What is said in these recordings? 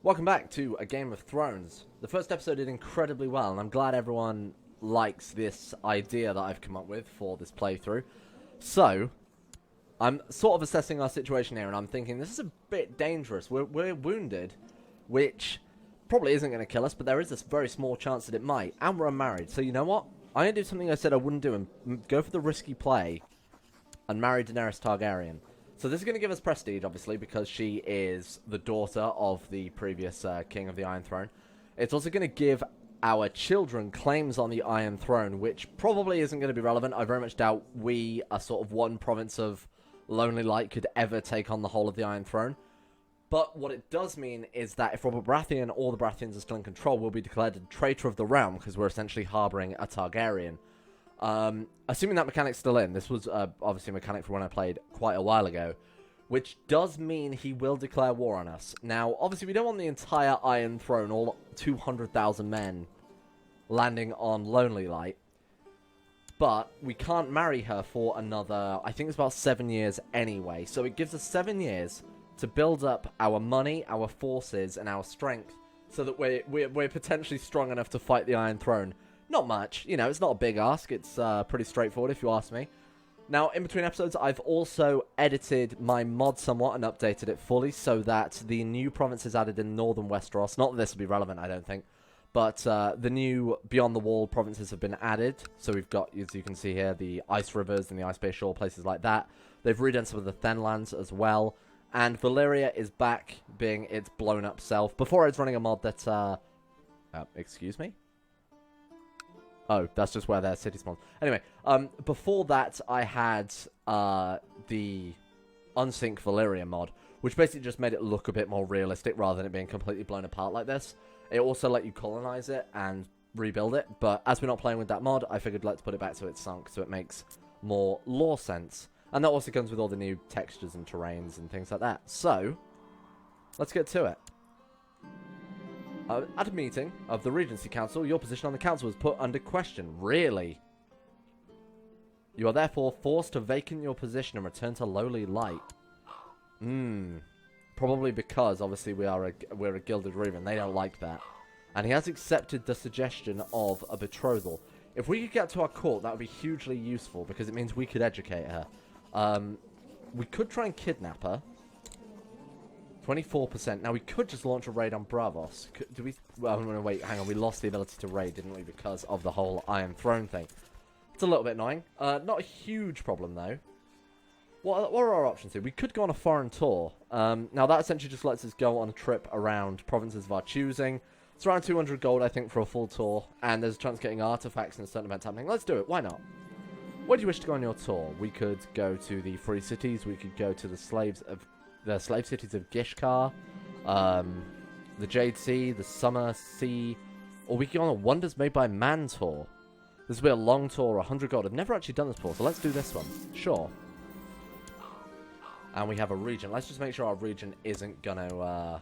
Welcome back to A Game of Thrones. The first episode did incredibly well, and I'm glad everyone likes this idea that I've come up with for this playthrough. So, I'm sort of assessing our situation here, and I'm thinking this is a bit dangerous. We're wounded, which probably isn't going to kill us, but there is this very small chance that it might. And we're unmarried, so you know what? I'm going to do something I said I wouldn't do, and go for the risky play and marry Daenerys Targaryen. So this is going to give us prestige, obviously, because she is the daughter of the previous king of the Iron Throne. It's also going to give our children claims on the Iron Throne, which probably isn't going to be relevant. I very much doubt we, a sort of one province of Lonely Light, could ever take on the whole of the Iron Throne. But what it does mean is that if Robert Baratheon or the Baratheons are still in control, we'll be declared a traitor of the realm, because we're essentially harbouring a Targaryen. Assuming that mechanic's still in, this was obviously a mechanic from when I played quite a while ago, which does mean he will declare war on us. Now, obviously we don't want the entire Iron Throne, all 200,000 men, landing on Lonely Light, but we can't marry her for another, I think it's about 7 years anyway, so it gives us 7 years to build up our money, our forces, and our strength, so that we're potentially strong enough to fight the Iron Throne. Not much, you know, it's not a big ask, it's pretty straightforward if you ask me. Now, in between episodes, I've also edited my mod somewhat and updated it fully so that the new provinces added in northern Westeros, not that this will be relevant, I don't think, but the new Beyond the Wall provinces have been added. So we've got, as you can see here, the Ice Rivers and the Ice Bay Shore, places like that. They've redone some of the Thenlands as well. And Valyria is back being its blown up self. Before I was running a mod that, excuse me? Oh, that's just where their city spawns. Anyway, before that, I had the Unsink Valyria mod, which basically just made it look a bit more realistic rather than it being completely blown apart like this. It also let you colonize it and rebuild it, but as we're not playing with that mod, I figured let's put it back to its sunk so it makes more lore sense. And that also comes with all the new textures and terrains and things like that. So, let's get to it. At a meeting of the Regency Council, your position on the council was put under question. Really? You are therefore forced to vacate your position and return to lowly light. Probably because, obviously, we're a Gilded Reaver, and they don't like that. And he has accepted the suggestion of a betrothal. If we could get to our court, that would be hugely useful, because it means we could educate her. We could try and kidnap her. 24%. Now, we could just launch a raid on Braavos. Do we... Well, no, wait, hang on. We lost the ability to raid, didn't we? Because of the whole Iron Throne thing. It's a little bit annoying. Not a huge problem, though. What are our options here? We could go on a foreign tour. Now, that essentially just lets us go on a trip around provinces of our choosing. It's around 200 gold, I think, for a full tour. And there's a chance of getting artifacts and certain events happening. Let's do it. Why not? Where do you wish to go on your tour? We could go to the Free Cities. We could go to the slave cities of Gishkar, the Jade Sea, the Summer Sea, or we can go on a Wonders Made by Man tour. This will be a long tour, 100 gold. I've never actually done this before, so let's do this one. Sure. And we have a regent. Let's just make sure our regent isn't gonna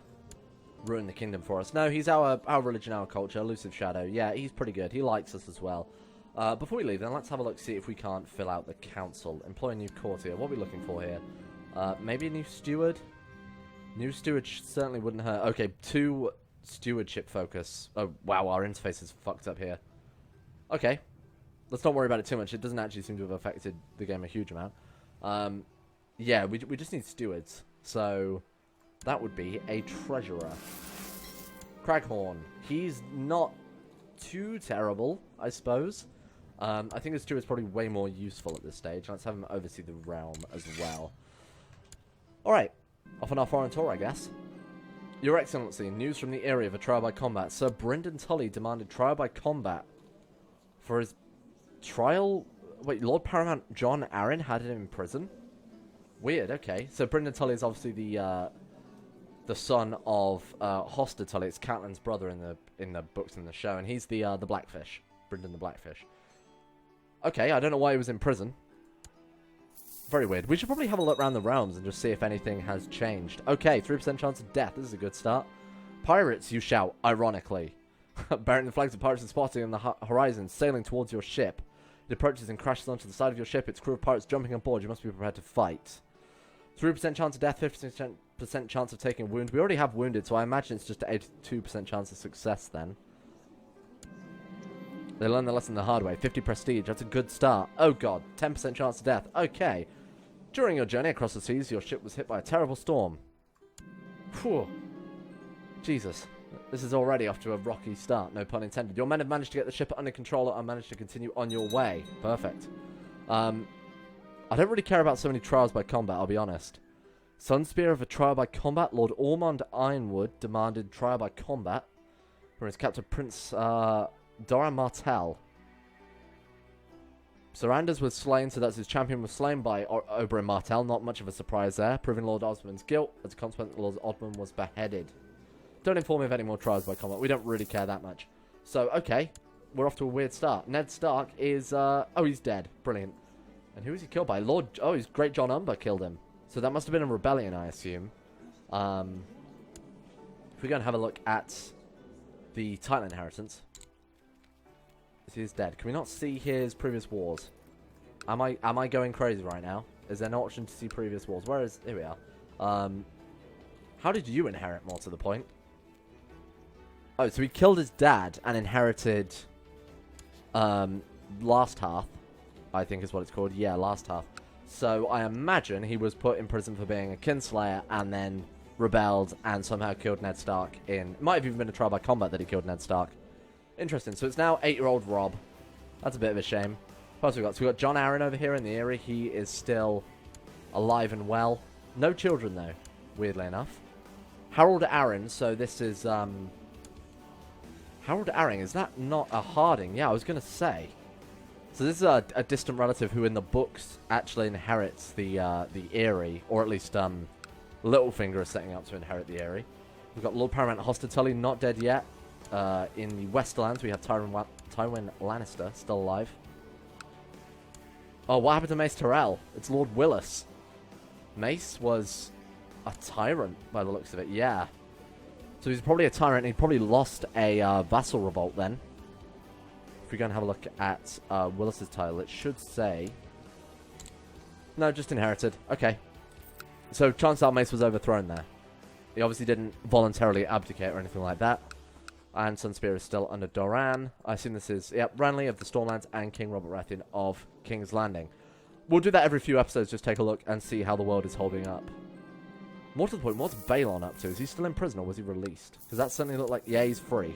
ruin the kingdom for us. No, he's our religion, our culture, Elusive Shadow. Yeah, he's pretty good. He likes us as well. Before we leave, then, let's have a look, see if we can't fill out the council. Employ a new courtier. What are we looking for here? Maybe a new steward? New steward certainly wouldn't hurt. Okay, 2 stewardship focus. Oh, wow, our interface is fucked up here. Okay. Let's not worry about it too much. It doesn't actually seem to have affected the game a huge amount. Yeah, we just need stewards. So, that would be a treasurer. Craghorn. He's not too terrible, I suppose. I think a steward's probably way more useful at this stage. Let's have him oversee the realm as well. Alright, off on our foreign tour, I guess. Your Excellency, news from the area of a trial by combat. Sir Brynden Tully demanded trial by combat for his trial... Wait, Lord Paramount John Arryn had him in prison? Weird, okay. So Brynden Tully is obviously the son of Hoster Tully. It's Catelyn's brother in the books and the show, and he's the Blackfish. Brynden the Blackfish. Okay, I don't know why he was in prison. Very weird. We should probably have a look around the realms and just see if anything has changed. Okay, 3% chance of death. This is a good start. Pirates, you shout, ironically. Bearing the flags of pirates are spotted on the horizon, sailing towards your ship. It approaches and crashes onto the side of your ship. Its crew of pirates jumping on board. You must be prepared to fight. 3% chance of death, 50% chance of taking a wound. We already have wounded, so I imagine it's just an 82% chance of success then. They learn the lesson the hard way. 50 prestige, that's a good start. Oh god, 10% chance of death. Okay. During your journey across the seas, your ship was hit by a terrible storm. Phew. Jesus. This is already off to a rocky start, no pun intended. Your men have managed to get the ship under control and managed to continue on your way. Perfect. I don't really care about so many trials by combat, I'll be honest. Sunspear of a trial by combat. Lord Ormond Ironwood demanded trial by combat from his captain Prince Doran Martell. Saranders was slain, so that's his champion was slain by Oberyn Martell. Not much of a surprise there. Proving Lord Osmond's guilt. As a consequence, Lord Osmond was beheaded. Don't inform me of any more trials by combat. We don't really care that much. So, okay. We're off to a weird start. Ned Stark is, oh, he's dead. Brilliant. And who is he killed by? He's Great John Umber killed him. So that must have been a rebellion, I assume. If we go and have a look at the title inheritance. He is dead. Can we not see his previous wars? Am I going crazy right now? Is there no option to see previous wars? Here we are. How did you inherit, more to the point? Oh, so he killed his dad and inherited Last Hearth, I think is what it's called. Yeah, Last Hearth. So I imagine he was put in prison for being a kinslayer and then rebelled and somehow killed Ned Stark in... Might have even been a trial by combat that he killed Ned Stark. Interesting. So it's now 8-year-old Rob. That's a bit of a shame. What else we got? So we've got Jon Arryn over here in the Eyrie. He is still alive and well. No children, though, weirdly enough. Harold Arryn. So this is... Harold Arryn. Is that not a Harding? Yeah, I was going to say. So this is a distant relative who in the books actually inherits the Eyrie. Or at least Littlefinger is setting up to inherit the Eyrie. We've got Lord Paramount Hospitality, not dead yet. In the Westerlands, we have Tywin Lannister, still alive. Oh, what happened to Mace Tyrell? It's Lord Willis. Mace was a tyrant, by the looks of it, yeah. So he's probably a tyrant, and he probably lost a vassal revolt then. If we go and have a look at Willis's title, it should say... No, just inherited. Okay. So, chances are Mace was overthrown there. He obviously didn't voluntarily abdicate or anything like that. And Sunspear is still under Doran. I assume this is, yep, Ranley of the Stormlands and King Robert Baratheon of King's Landing. We'll do that every few episodes, just take a look and see how the world is holding up. More to the point, what's Balon up to? Is he still in prison or was he released? Because that certainly looked like, yeah, he's free.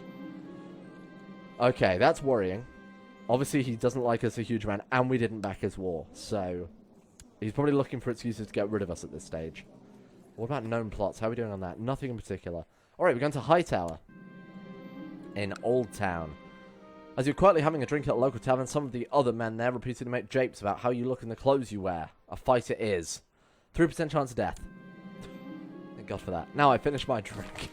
Okay, that's worrying. Obviously, he doesn't like us a huge amount, and we didn't back his war. So, he's probably looking for excuses to get rid of us at this stage. What about known plots? How are we doing on that? Nothing in particular. Alright, we're going to Hightower. In Old Town. As you're quietly having a drink at a local tavern, some of the other men there repeatedly make japes about how you look and the clothes you wear. A fight it is. 3% chance of death. Thank God for that. Now I finish my drink.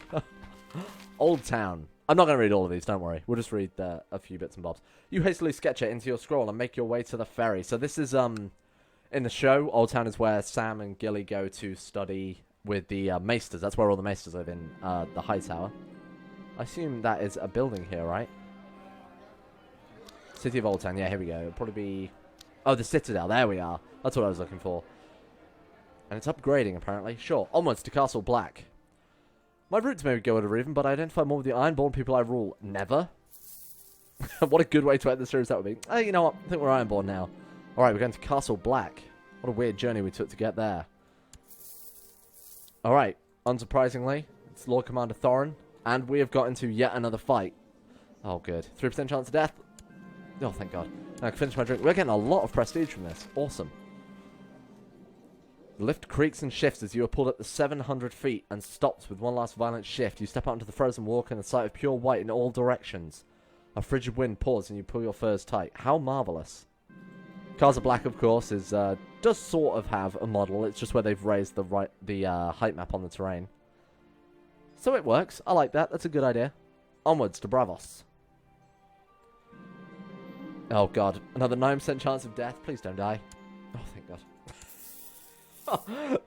Old Town. I'm not going to read all of these, don't worry. We'll just read a few bits and bobs. You hastily sketch it into your scroll and make your way to the ferry. So this is, in the show, Old Town is where Sam and Gilly go to study with the Maesters. That's where all the Maesters live in the Hightower. I assume that is a building here, right? City of Old Town. Yeah, here we go. It'll probably be... Oh, the Citadel. There we are. That's what I was looking for. And it's upgrading, apparently. Sure. Onwards to Castle Black. My roots may go to Reven, but I identify more with the ironborn people I rule. Never? What a good way to end the series that would be. Hey, you know what? I think we're ironborn now. Alright, we're going to Castle Black. What a weird journey we took to get there. Alright. Unsurprisingly, it's Lord Commander Thorin. And we have got into yet another fight. Oh, good. 3% chance of death. Oh, thank God. Now I can finish my drink. We're getting a lot of prestige from this. Awesome. The lift creaks and shifts as you are pulled up to 700 feet and stops with one last violent shift. You step out into the frozen walk in a sight of pure white in all directions. A frigid wind pours and you pull your furs tight. How marvellous. Castle Black, of course, is does sort of have a model. It's just where they've raised the height map on the terrain. So it works. I like that. That's a good idea. Onwards to Bravos. Oh, God. Another 9% chance of death. Please don't die. Oh, thank God.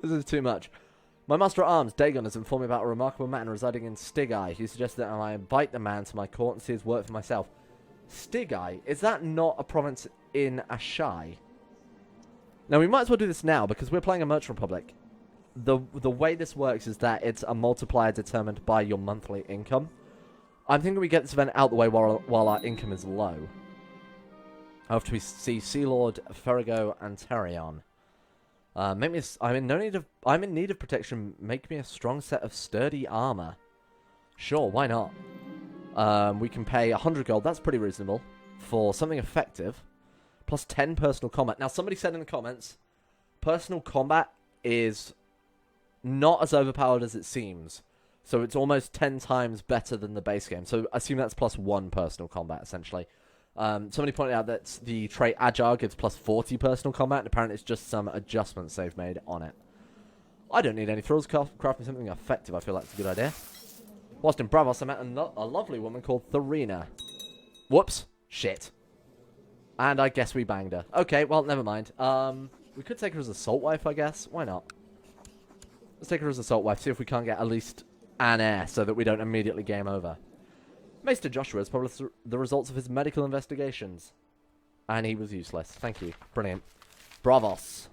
This is too much. My master at arms, Dagon, has informed me about a remarkable man residing in Stygai. He suggested that I invite the man to my court and see his work for myself. Stygai? Is that not a province in Ashai? Now, we might as well do this now because we're playing a Merchant Republic. the way this works is that it's a multiplier determined by your monthly income. I'm thinking we get this event out the way while our income is low. After we see Sea Lord, Ferrigo, and Terrion. I'm in need of protection. Make me a strong set of sturdy armor. Sure, why not? We can pay 100 gold. That's pretty reasonable for something effective. Plus 10 personal combat. Now, somebody said in the comments, personal combat is not as overpowered as it seems. So it's almost 10 times better than the base game. So I assume that's plus 1 personal combat, essentially. Somebody pointed out that the trait Agile gives plus 40 personal combat, and apparently it's just some adjustments they've made on it. I don't need any thrills. Craft me something effective. I feel like it's a good idea. Whilst in Bravos, I met a lovely woman called Tharina. Whoops. Shit. And I guess we banged her. Okay, well, never mind. We could take her as a salt wife, I guess. Why not? Let's take her as a salt wife, see if we can't get at least an heir so that we don't immediately game over. Maester Joshua has published the results of his medical investigations. And he was useless. Thank you. Brilliant. Bravos.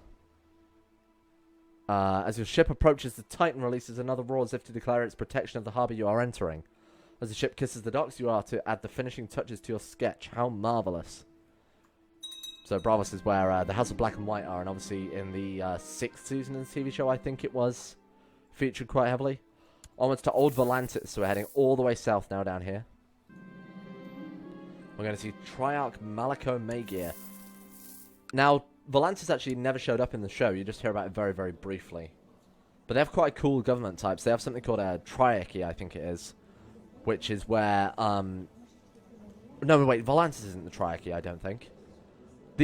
As your ship approaches, the Titan releases another roar as if to declare its protection of the harbour you are entering. As the ship kisses the docks, you are to add the finishing touches to your sketch. How marvellous. So Bravos is where the House of Black and White are, and obviously in the 6th season of the TV show, I think it was, featured quite heavily. Onwards to Old Volantis, so we're heading all the way south now down here. We're going to see Triarch Malaco Magir. Now, Volantis actually never showed up in the show. You just hear about it very, very briefly. But they have quite cool government types. They have something called a triarchy, I think it is. Which is where, no, wait, Volantis isn't the triarchy, I don't think.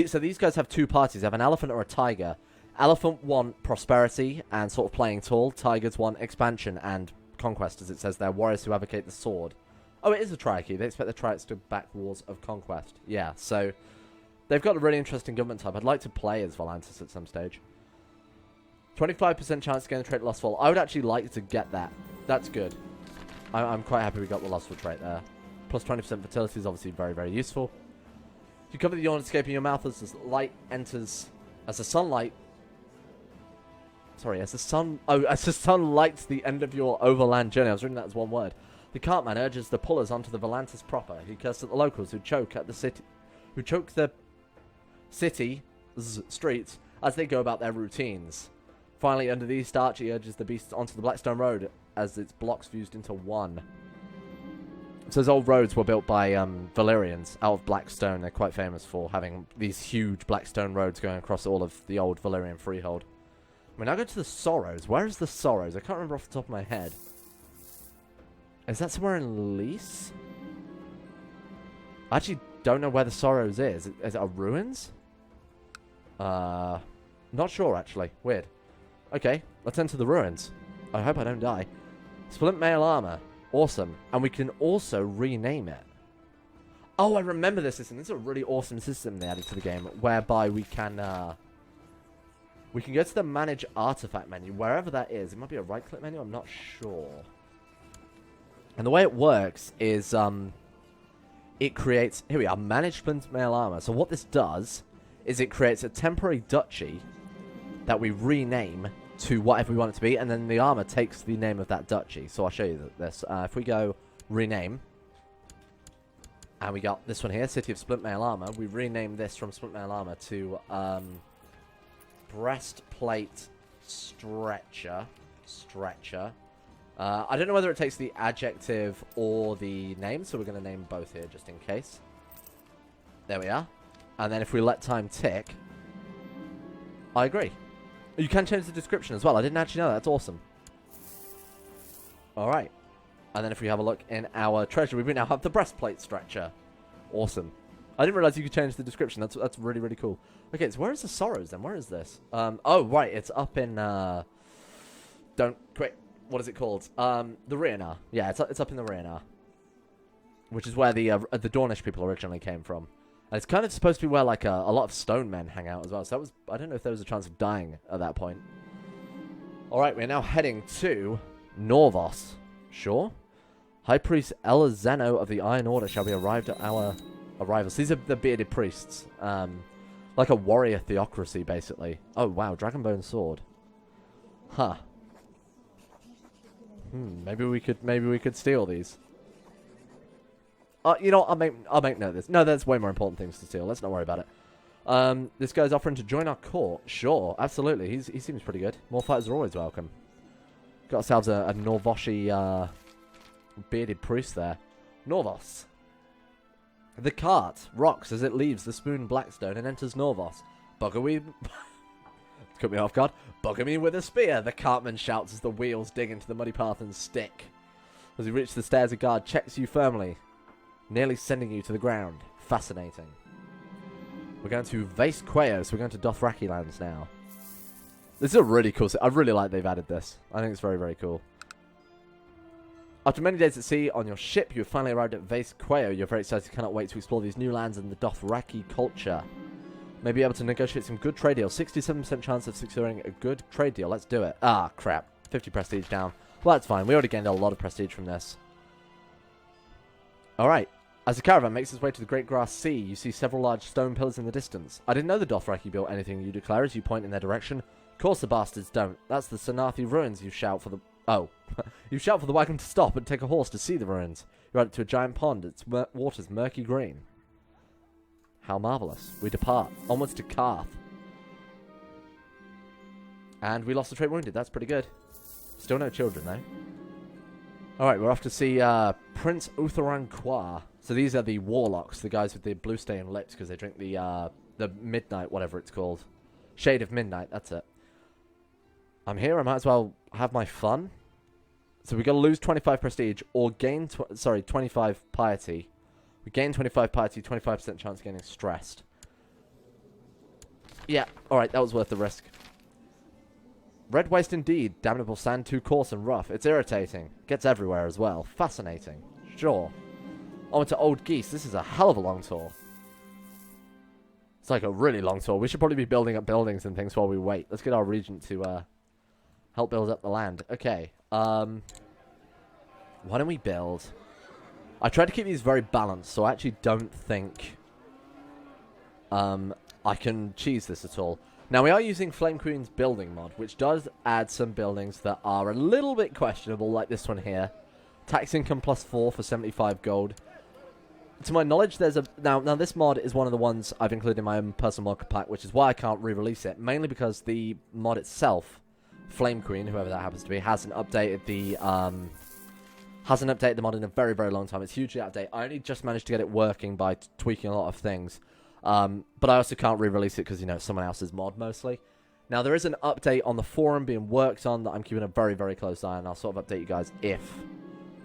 So these guys have two parties. They have an elephant or a tiger. Elephant want prosperity and sort of playing tall. Tigers want expansion and conquest, as it says there. Warriors who advocate the sword. Oh, it is a triarchy. They expect the triarchs to back wars of conquest. Yeah, so they've got a really interesting government type. I'd like to play as Volantis at some stage. 25% chance to gain the trait Lustful. I would actually like to get that. That's good. I'm quite happy we got the Lustful trait there. Plus 20% fertility is obviously very, very useful. You cover the yawn escaping your mouth as the light enters... As the sunlight... Sorry, as the sun lights the end of your overland journey. I was reading that as one word. The cartman urges the pullers onto the Volantis proper. He curses at the locals who choke the city's streets as they go about their routines. Finally, under the East Arch, he urges the beasts onto the Blackstone Road as its blocks fused into one. So those old roads were built by Valyrians out of Blackstone. They're quite famous for having these huge Blackstone roads going across all of the old Valyrian freehold. We now go to the Sorrows. Where is the Sorrows? I can't remember off the top of my head. Is that somewhere in Lys? I actually don't know where the Sorrows is. Is it a ruins? Not sure, actually. Weird. Okay, let's enter the ruins. I hope I don't die. Splint mail armor. Awesome. And we can also rename it. Oh, I remember this system. This is a really awesome system they added to the game, whereby we can go to the Manage Artifact menu, wherever that is. It might be a right-click menu, I'm not sure. And the way it works is, it creates... Here we are, Manage Splint Mail Armor. So what this does is it creates a temporary duchy that we rename to whatever we want it to be, and then the armor takes the name of that duchy. So I'll show you this. If we go rename, and we got this one here, City of Splint Mail Armor, we rename this from Splint Mail Armor to Breastplate Stretcher. I don't know whether it takes the adjective or the name, so we're going to name both here just in case. There we are. And then if we let time tick, I agree. You can change the description as well. I didn't actually know that. That's awesome. Alright. And then if we have a look in our treasury, we now have the breastplate stretcher. Awesome. I didn't realize you could change the description. That's really, really cool. Okay, so where is the Sorrows then? Where is this? Oh, right. It's up in... What is it called? The Rhiannar. Yeah, it's up in the Rhiannar. Which is where the Dornish people originally came from. And it's kind of supposed to be where, like, a lot of stone men hang out as well. So that was... I don't know if there was a chance of dying at that point. Alright, we're now heading to Norvos. Sure. High Priest Elazeno of the Iron Order shall be arrived at our arrivals. These are the bearded priests. Like a warrior theocracy, basically. Oh, wow. Dragonbone sword. Huh. Maybe we could steal these. You know what, I'll make note of this. No, there's way more important things to steal. Let's not worry about it. This guy's offering to join our court. Sure, absolutely. He seems pretty good. More fighters are always welcome. Got ourselves a Norvoshi bearded priest there. Norvos. The cart rocks as it leaves the Spoon Blackstone and enters Norvos. Bugger me. Cut me off guard. Bugger me with a spear, the cartman shouts as the wheels dig into the muddy path and stick. As you reach the stairs, a guard checks you firmly, nearly sending you to the ground. Fascinating. We're going to Vesteros, so we're going to Dothraki lands now. This is a really cool set. I really like they've added this. I think it's very, very cool. After many days at sea, on your ship, you have finally arrived at Vesteros. You're very excited, cannot wait to explore these new lands and the Dothraki culture. May be able to negotiate some good trade deals. 67% chance of securing a good trade deal. Let's do it. Ah, crap. 50 prestige down. Well, that's fine. We already gained a lot of prestige from this. Alright. As the caravan makes its way to the Great Grass Sea, you see several large stone pillars in the distance. I didn't know the Dothraki built anything, you declare as you point in their direction. Of course the bastards don't. That's the Sanathi ruins. You shout for the... Oh. You shout for the wagon to stop and take a horse to see the ruins. You're out to a giant pond. Its water's murky green. How marvellous. We depart. Onwards to Karth. And we lost the trait wounded. That's pretty good. Still no children, though. Alright, we're off to see Prince Utheran Kwa. So these are the warlocks, the guys with the blue stained lips, because they drink the midnight, whatever it's called. Shade of Midnight, that's it. I'm here, I might as well have my fun. So we've got to lose 25 prestige, or gain, 25 piety. We gain 25 piety, 25% chance of getting stressed. Yeah, alright, that was worth the risk. Red waste indeed. Damnable sand, too coarse and rough. It's irritating. Gets everywhere as well. Fascinating. Sure. On to Old Geese. This is a hell of a long tour. It's like a really long tour. We should probably be building up buildings and things while we wait. Let's get our regent to help build up the land. Okay. Why don't we build... I tried to keep these very balanced, so I actually don't think I can cheese this at all. Now, we are using Flame Queen's building mod, which does add some buildings that are a little bit questionable, like this one here. Tax income +4 for 75 gold. To my knowledge, there's a... Now, this mod is one of the ones I've included in my own personal mod pack, which is why I can't re-release it. Mainly because the mod itself, Flame Queen, whoever that happens to be, hasn't updated the... Hasn't updated the mod in a very, very long time. It's hugely out of date. I only just managed to get it working by tweaking a lot of things. But I also can't re-release it because, you know, it's someone else's mod mostly. Now, there is an update on the forum being worked on that I'm keeping a very, very close eye on. I'll sort of update you guys if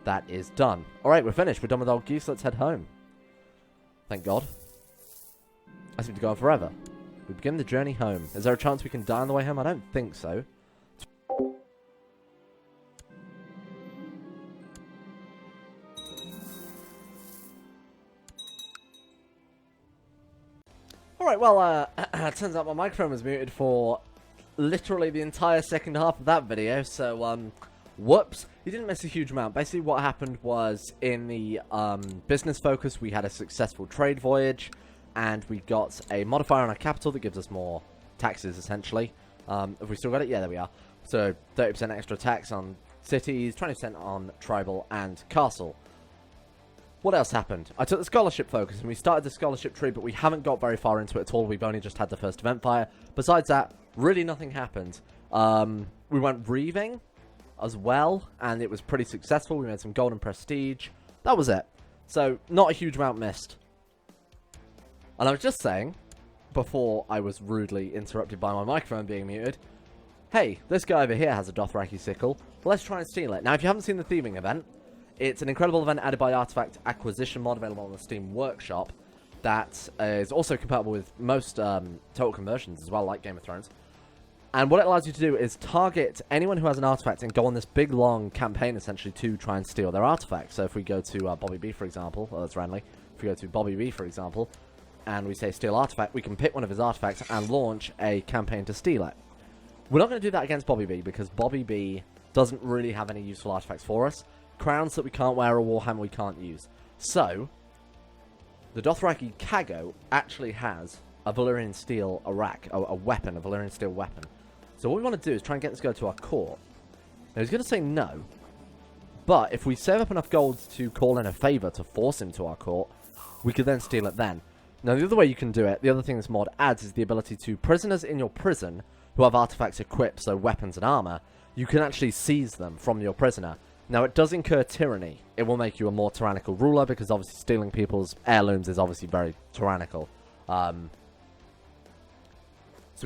that is done. Alright, we're finished. We're done with Old Geese. Let's head home. Thank God. I seem to go on forever. We begin the journey home. Is there a chance we can die on the way home? I don't think so. Alright, well, it turns out my microphone was muted for literally the entire second half of that video, so, whoops. You didn't miss a huge amount. Basically, what happened was, in the, business focus, we had a successful trade voyage, and we got a modifier on our capital that gives us more taxes, essentially. Have we still got it? Yeah, there we are. So, 30% extra tax on cities, 20% on tribal and castle. What else happened? I took the scholarship focus and we started the scholarship tree, but we haven't got very far into it at all. We've only just had the first event fire. Besides that, really nothing happened. We went reaving as well, and it was pretty successful. We made some golden prestige. That was it. So, not a huge amount missed. And I was just saying, before I was rudely interrupted by my microphone being muted, hey, this guy over here has a Dothraki sickle. Let's try and steal it. Now, if you haven't seen the thieving event, it's an incredible event added by Artifact Acquisition mod, available on the Steam Workshop, that is also compatible with most total conversions as well, like Game of Thrones. And what it allows you to do is target anyone who has an artifact and go on this big, long campaign, essentially, to try and steal their artifact. So if we go to Bobby B, for example, well, that's randomly. If we go to Bobby B, for example, and we say steal artifact, we can pick one of his artifacts and launch a campaign to steal it. We're not going to do that against Bobby B, because Bobby B doesn't really have any useful artifacts for us. Crowns that we can't wear, or Warhammer we can't use. So, the Dothraki Kago actually has a Valyrian steel a weapon, a Valyrian steel weapon. So what we want to do is try and get this guy to our court. Now, he's going to say no. But if we save up enough gold to call in a favor to force him to our court, we could then steal it then. Now, the other way you can do it, the other thing this mod adds is the ability to prisoners in your prison who have artifacts equipped, so weapons and armor, you can actually seize them from your prisoner. Now, it does incur tyranny. It will make you a more tyrannical ruler because obviously stealing people's heirlooms is obviously very tyrannical. So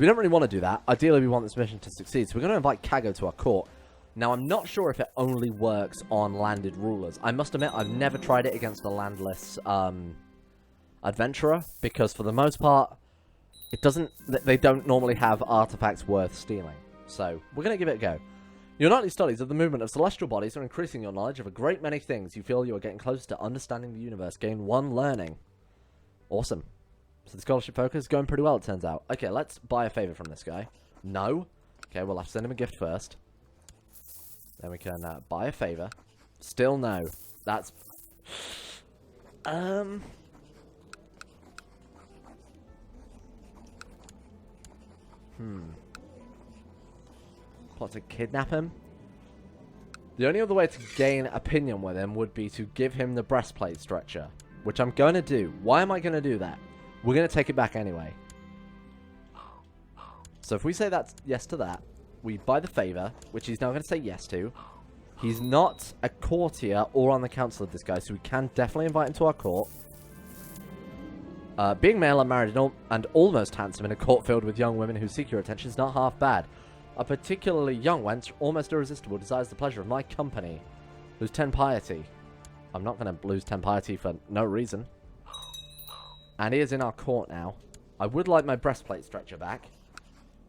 we don't really want to do that. Ideally, we want this mission to succeed. So we're going to invite Kago to our court. Now, I'm not sure if it only works on landed rulers. I must admit, I've never tried it against a landless adventurer, because for the most part, they don't normally have artifacts worth stealing. So, we're going to give it a go. Your nightly studies of the movement of celestial bodies are increasing your knowledge of a great many things. You feel you are getting closer to understanding the universe. Gain 1 learning. Awesome. So the scholarship focus is going pretty well, it turns out. Okay, let's buy a favor from this guy. No. Okay, we'll have to send him a gift first. Then we can buy a favor. Still no. That's... Plot to kidnap him? The only other way to gain opinion with him would be to give him the breastplate stretcher, which I'm going to do. Why am I going to do that? We're going to take it back anyway. So if we say that's yes to that, we buy the favor, which he's now going to say yes to. He's not a courtier or on the council of this guy, so we can definitely invite him to our court. Being male, unmarried, and almost handsome in a court filled with young women who seek your attention is not half bad. A particularly young wench, almost irresistible, desires the pleasure of my company. Lose 10 piety. I'm not going to lose 10 piety for no reason. And he is in our court now. I would like my breastplate stretcher back.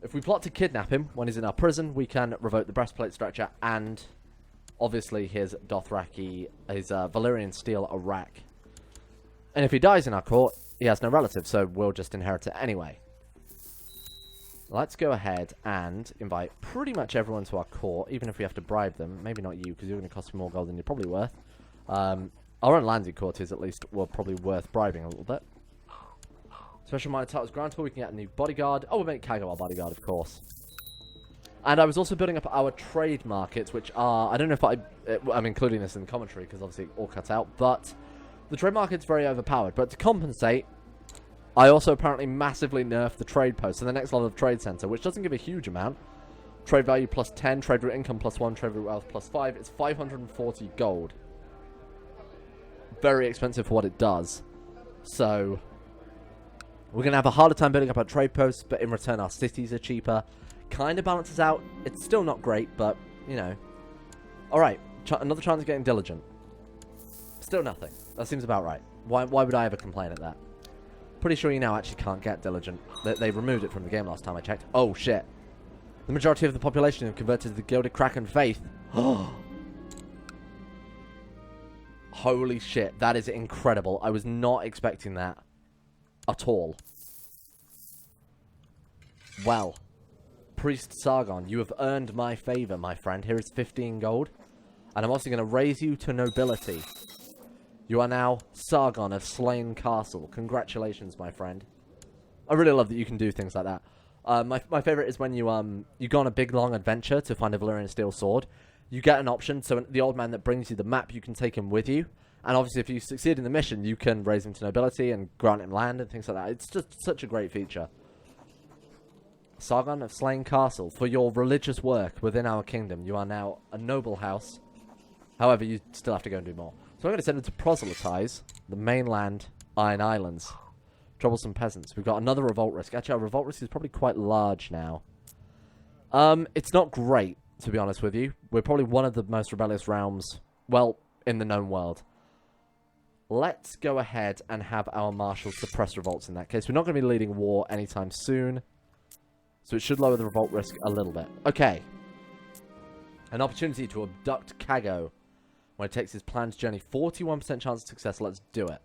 If we plot to kidnap him when he's in our prison, we can revoke the breastplate stretcher and obviously his Dothraki, his Valyrian steel rack. And if he dies in our court, he has no relatives, so we'll just inherit it anyway. Let's go ahead and invite pretty much everyone to our court, even if we have to bribe them. Maybe not you, because you're going to cost me more gold than you're probably worth. Our own landed courtiers, at least, were probably worth bribing a little bit. Special minor titles granted, we can get a new bodyguard. Oh, we'll make Kago our bodyguard, of course. And I was also building up our trade markets, which are... I don't know if I'm including this in the commentary, because obviously it all cuts out, but the trade market's very overpowered. But to compensate, I also apparently massively nerfed the trade post to the next level of trade center, which doesn't give a huge amount. Trade value plus 10, trade route income plus 1, trade route wealth plus 5. It's 540 gold. Very expensive for what it does. So we're going to have a harder time building up our trade posts, but in return our cities are cheaper. Kind of balances out. It's still not great, but, you know. Alright, another chance of getting diligent. Still nothing. That seems about right. Why would I ever complain at that? Pretty sure you now actually can't get diligent. They removed it from the game last time I checked. Oh, shit. The majority of the population have converted to the Gilded Kraken faith. Holy shit, that is incredible. I was not expecting that at all. Well, Priest Sargon, you have earned my favor, my friend. Here is 15 gold. And I'm also going to raise you to nobility. You are now Sargon of Slain Castle. Congratulations, my friend. I really love that you can do things like that. My favorite is when you go on a big, long adventure to find a Valyrian steel sword. You get an option, so the old man that brings you the map, you can take him with you. And obviously, if you succeed in the mission, you can raise him to nobility and grant him land and things like that. It's just such a great feature. Sargon of Slain Castle, for your religious work within our kingdom, you are now a noble house. However, you still have to go and do more. So I'm going to send him to proselytize the mainland Iron Islands. Troublesome peasants. We've got another revolt risk. Actually, our revolt risk is probably quite large now. It's not great, to be honest with you. We're probably one of the most rebellious realms, well, in the known world. Let's go ahead and have our marshals suppress revolts in that case. We're not going to be leading war anytime soon. So it should lower the revolt risk a little bit. Okay. An opportunity to abduct Kago when it takes his planned journey. 41% chance of success. Let's do it.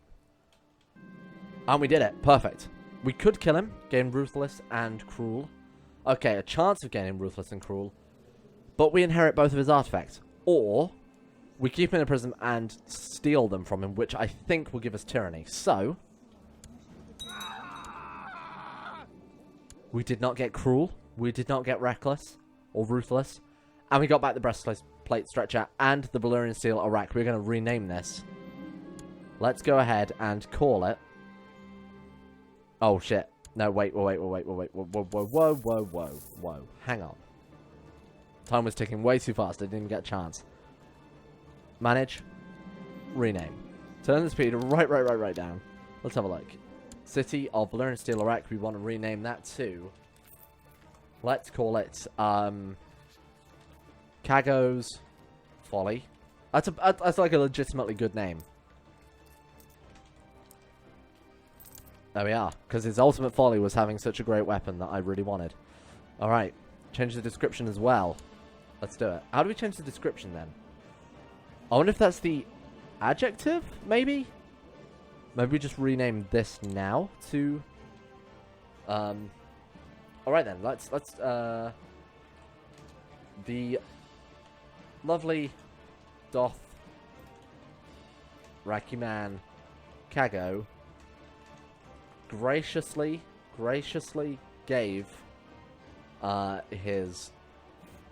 And we did it. Perfect. We could kill him. Gain Ruthless and Cruel. Okay, a chance of gaining Ruthless and Cruel. But we inherit both of his artifacts. Or we keep him in prison and steal them from him, which I think will give us tyranny. So we did not get Cruel. We did not get reckless or ruthless. And we got back the breastplate stretcher and the Valyrian steel Arak. We're going to rename this. Let's go ahead and call it. Oh, shit. No, wait. Whoa. Hang on. Time was ticking way too fast. I didn't even get a chance. Manage. Rename. Turn the speed right down. Let's have a look. City of Valyrian Steel Arak. We want to rename that to... Let's call it... Cago's Folly. That's like a legitimately good name. There we are. Because his ultimate folly was having such a great weapon that I really wanted. Alright. Change the description as well. Let's do it. How do we change the description then? I wonder if that's the adjective, maybe? Maybe we just rename this now to... Alright then, let's the lovely doth Rakiman Cago graciously gave his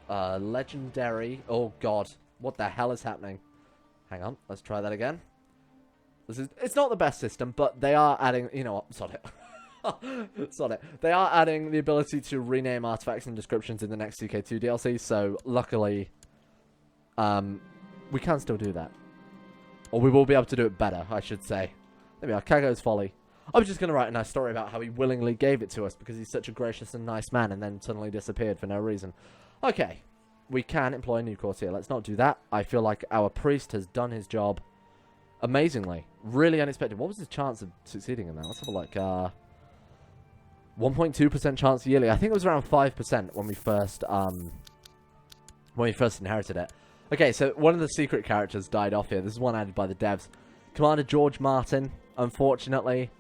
legendary... Oh god, what the hell is happening? Hang on, let's try that again. It's not the best system, but they are adding... You know what, sod it. Sod it. They are adding the ability to rename artifacts and descriptions in the next CK2 DLC, so luckily we can still do that. Or we will be able to do it better, I should say. There we are, Cago's Folly. I was just going to write a nice story about how he willingly gave it to us because he's such a gracious and nice man and then suddenly disappeared for no reason. Okay, we can employ a new courtier. Let's not do that. I feel like our priest has done his job amazingly. Really unexpected. What was his chance of succeeding in that? Let's have a look. 1.2% chance yearly. I think it was around 5% when we first inherited it. Okay, so one of the secret characters died off here. This is one added by the devs. Commander George Martin, unfortunately,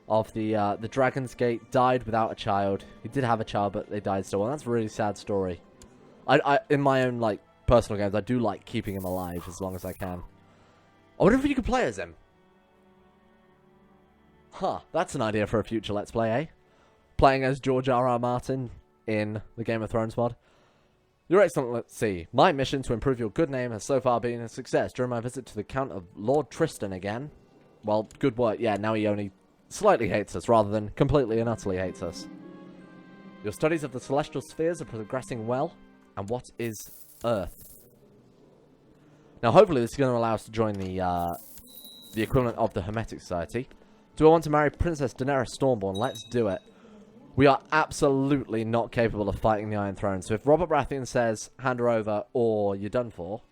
of the Dragon's Gate, died without a child. He did have a child, but they died still. And that's a really sad story. I in my own like personal games, I do like keeping him alive as long as I can. I wonder if you could play as him. Huh, that's an idea for a future Let's Play, eh? Playing as George R.R. Martin in the Game of Thrones mod. You're excellent, let's see. My mission to improve your good name has so far been a success. During my visit to the Count of Lord Tristan again. Well, good work. Yeah, now he only slightly hates us rather than completely and utterly hates us. Your studies of the celestial spheres are progressing well. And what is Earth? Now, hopefully this is going to allow us to join the equivalent of the Hermetic Society. Do I want to marry Princess Daenerys Stormborn? Let's do it. We are absolutely not capable of fighting the Iron Throne. So if Robert Baratheon says, hand her over, or you're done for...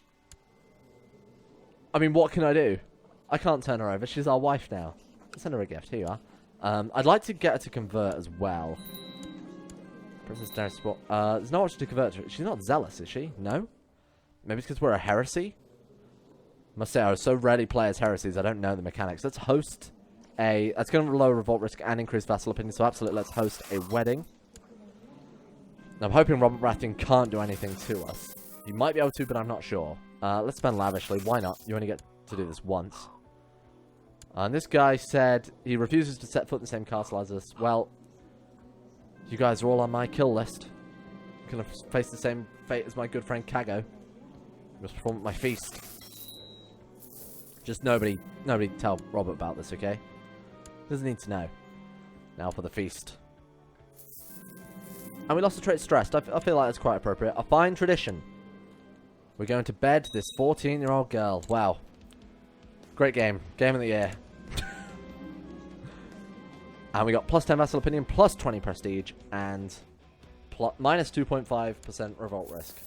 I mean, what can I do? I can't turn her over. She's our wife now. Let's send her a gift. Here you are. I'd like to get her to convert as well. Princess Daenerys... there's not much to convert to. She's not zealous, is she? No? Maybe it's because we're a heresy? Must say, I so rarely play as heresies, I don't know the mechanics. Let's host... That's going to lower revolt risk and increase vassal opinion, so absolutely let's host a wedding. I'm hoping Robert Baratheon can't do anything to us. He might be able to, but I'm not sure. Let's spend lavishly. Why not? You only get to do this once. And this guy said he refuses to set foot in the same castle as us. Well, you guys are all on my kill list. Gonna face the same fate as my good friend Cago. Must perform at my feast. Just nobody tell Robert about this, okay? Doesn't need to know. Now for the feast. And we lost the trait stressed. I feel like that's quite appropriate. A fine tradition. We're going to bed this 14-year-old girl. Wow. Great game. Game of the year. And we got plus 10 vassal opinion, plus 20 prestige, and minus 2.5% revolt risk.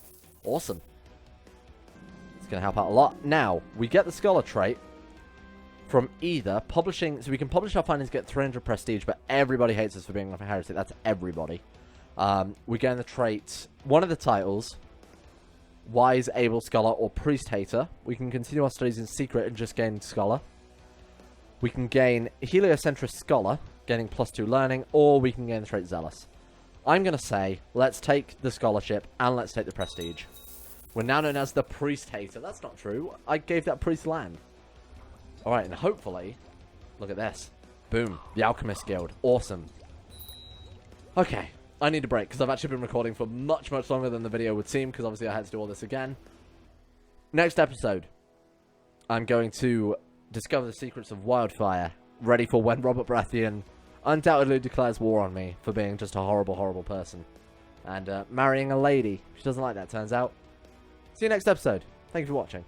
Awesome. It's going to help out a lot. Now, we get the scholar trait from either publishing... So we can publish our findings, get 300 prestige, but everybody hates us for being a heresy. That's everybody. We gain the trait... One of the titles... Wise, Able Scholar, or Priest Hater. We can continue our studies in secret and just gain Scholar. We can gain Heliocentrist Scholar, gaining plus 2 learning, or we can gain the trait Zealous. I'm going to say, let's take the Scholarship, and let's take the Prestige. We're now known as the Priest Hater. That's not true. I gave that priest land. Alright, and hopefully... Look at this. Boom. The Alchemist Guild. Awesome. Okay. I need a break, because I've actually been recording for much, much longer than the video would seem, because obviously I had to do all this again. Next episode, I'm going to discover the secrets of wildfire, ready for when Robert Baratheon undoubtedly declares war on me for being just a horrible, horrible person. And marrying a lady. She doesn't like that, turns out. See you next episode. Thank you for watching.